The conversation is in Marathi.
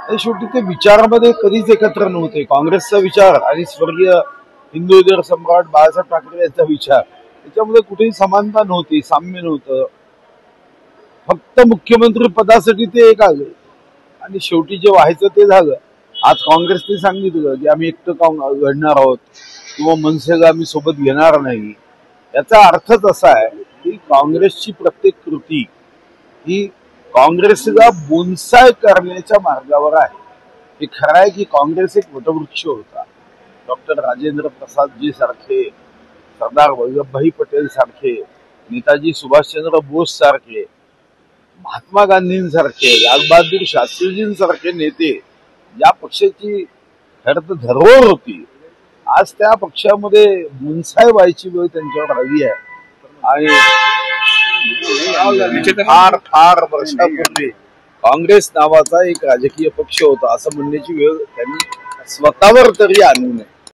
आणि शेवटी ते विचारामध्ये कधीच एकत्र नव्हते. काँग्रेसचा विचार आणि स्वर्गीय हिंदू हृदय सम्राट बाळासाहेब ठाकरे यांचा विचार त्याच्यामध्ये कुठेही समानता नव्हती, साम्य नव्हतं. फक्त मुख्यमंत्री पदासाठी ते एक आले आणि शेवटी जे व्हायचं ते झालं. आज काँग्रेसने सांगितलं की आम्ही एकटं लढणार आहोत किंवा मनसेला आम्ही सोबत घेणार नाही. याचा अर्थच असा आहे की काँग्रेसची प्रत्येक कृती ही काँग्रेसला बोनसाय करण्याच्या मार्गावर आहे. हे खरं आहे की काँग्रेस एक वटवृक्ष होता. डॉक्टर राजेंद्र प्रसादजी सारखे, सरदार वल्लभभाई पटेल सारखे, नेताजी सुभाषचंद्र बोस सारखे, महात्मा गांधींसारखे, लालबहादूर शास्त्रीजींसारखे नेते या पक्षाची खरं तर धरोहर होती. आज त्या पक्षामध्ये मुनसाय व्हायची वेळ त्यांच्यावर आली आहे. आणि फार फार वर्षापूर्वी काँग्रेस नावाचा एक राजकीय पक्ष होता असं म्हणण्याची वेळ त्यांनी स्वतःवर तरी आणू नये.